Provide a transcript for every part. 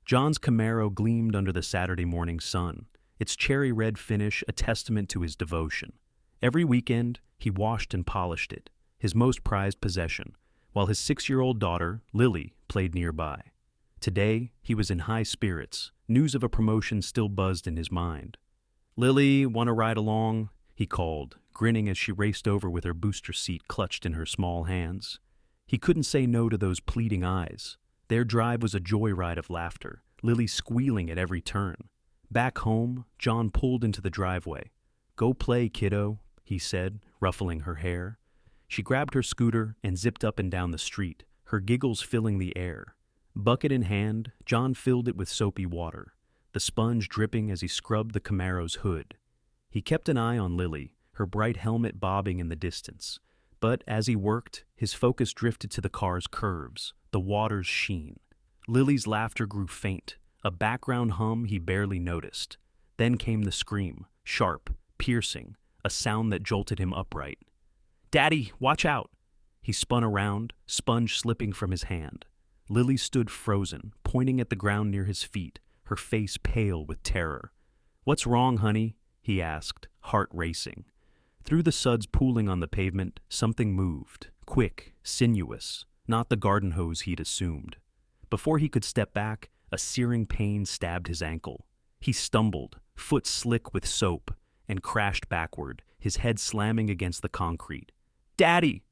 John's Camaro gleamed under the Saturday morning sun, its cherry red finish a testament to his devotion. Every weekend, he washed and polished it, his most prized possession, while his 6-year-old daughter, Lily, played nearby. Today, he was in high spirits. News of a promotion still buzzed in his mind. "Lily, want to ride along?" he called, grinning as she raced over with her booster seat clutched in her small hands. He couldn't say no to those pleading eyes. Their drive was a joyride of laughter, Lily squealing at every turn. Back home, John pulled into the driveway. "Go play, kiddo," he said, ruffling her hair. She grabbed her scooter and zipped up and down the street, her giggles filling the air. Bucket in hand, John filled it with soapy water, the sponge dripping as he scrubbed the Camaro's hood. He kept an eye on Lily, her bright helmet bobbing in the distance. But as he worked, his focus drifted to the car's curves, the water's sheen. Lily's laughter grew faint, a background hum he barely noticed. Then came the scream, sharp, piercing, a sound that jolted him upright. "Daddy, watch out!" He spun around, sponge slipping from his hand. Lily stood frozen, pointing at the ground near his feet, her face pale with terror. "What's wrong, honey?" he asked, heart racing. Through the suds pooling on the pavement, something moved, quick, sinuous, not the garden hose he'd assumed. Before he could step back, a searing pain stabbed his ankle. He stumbled, foot slick with soap, and crashed backward, his head slamming against the concrete. "Daddy!"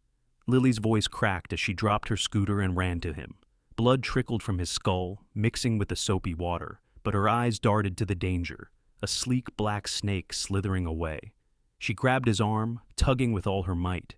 Lily's voice cracked as she dropped her scooter and ran to him. Blood trickled from his skull, mixing with the soapy water, but her eyes darted to the danger, a sleek black snake slithering away. She grabbed his arm, tugging with all her might.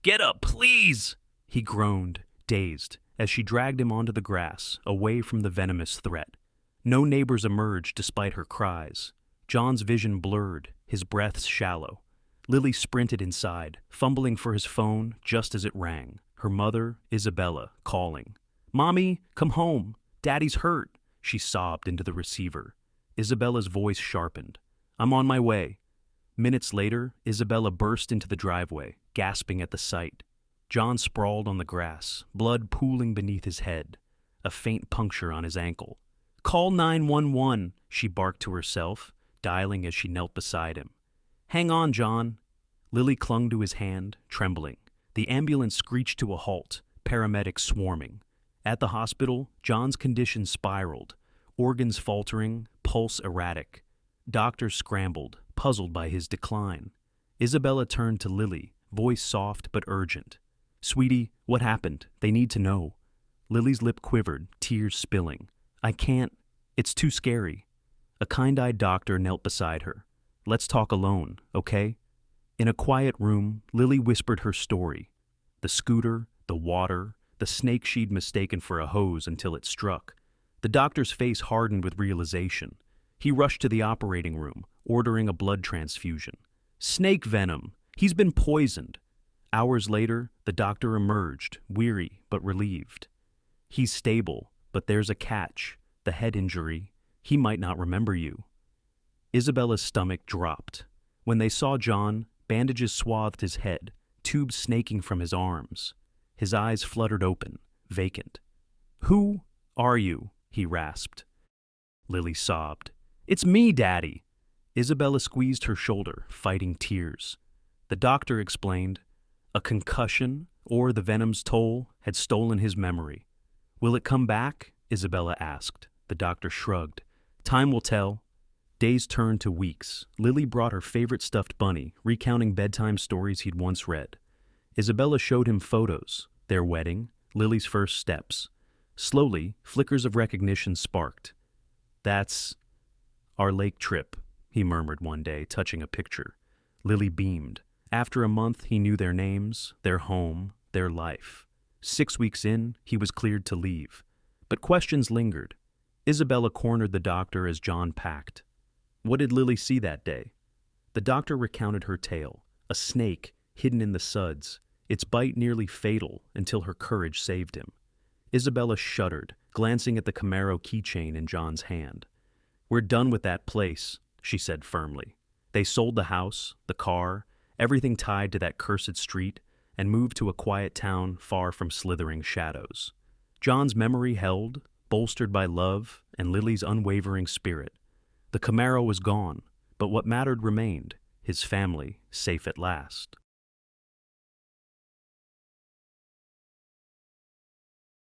"Get up, please!" he groaned, dazed, as she dragged him onto the grass, away from the venomous threat. No neighbors emerged despite her cries. John's vision blurred, his breath shallow. Lily sprinted inside, fumbling for his phone just as it rang. Her mother, Isabella, calling. "Mommy, come home. Daddy's hurt," she sobbed into the receiver. Isabella's voice sharpened. "I'm on my way." Minutes later, Isabella burst into the driveway, gasping at the sight. John sprawled on the grass, blood pooling beneath his head, a faint puncture on his ankle. "Call 911, she barked to herself, dialing as she knelt beside him. "Hang on, John." Lily clung to his hand, trembling. The ambulance screeched to a halt, paramedics swarming. At the hospital, John's condition spiraled, organs faltering, pulse erratic. Doctors scrambled, puzzled by his decline. Isabella turned to Lily, voice soft but urgent. "Sweetie, what happened? They need to know." Lily's lip quivered, tears spilling. "I can't. It's too scary." A kind-eyed doctor knelt beside her. "Let's talk alone, okay?" In a quiet room, Lily whispered her story. The scooter, the water, the snake she'd mistaken for a hose until it struck. The doctor's face hardened with realization. He rushed to the operating room, ordering a blood transfusion. "Snake venom! He's been poisoned!" Hours later, the doctor emerged, weary but relieved. "He's stable, but there's a catch. The head injury. He might not remember you." Isabella's stomach dropped. When they saw John, bandages swathed his head, tubes snaking from his arms. His eyes fluttered open, vacant. "Who are you?" he rasped. Lily sobbed. "It's me, Daddy." Isabella squeezed her shoulder, fighting tears. The doctor explained. A concussion, or the venom's toll, had stolen his memory. "Will it come back?" Isabella asked. The doctor shrugged. "Time will tell." Days turned to weeks. Lily brought her favorite stuffed bunny, recounting bedtime stories he'd once read. Isabella showed him photos, their wedding, Lily's first steps. Slowly, flickers of recognition sparked. "That's our lake trip," he murmured one day, touching a picture. Lily beamed. After a month, he knew their names, their home, their life. 6 weeks in, he was cleared to leave. But questions lingered. Isabella cornered the doctor as John packed. What did Lily see that day? The doctor recounted her tale, a snake hidden in the suds, its bite nearly fatal until her courage saved him. Isabella shuddered, glancing at the Camaro keychain in John's hand. "We're done with that place," she said firmly. They sold the house, the car, everything tied to that cursed street, and moved to a quiet town far from slithering shadows. John's memory held, bolstered by love and Lily's unwavering spirit. The Camaro was gone, but what mattered remained, his family safe at last.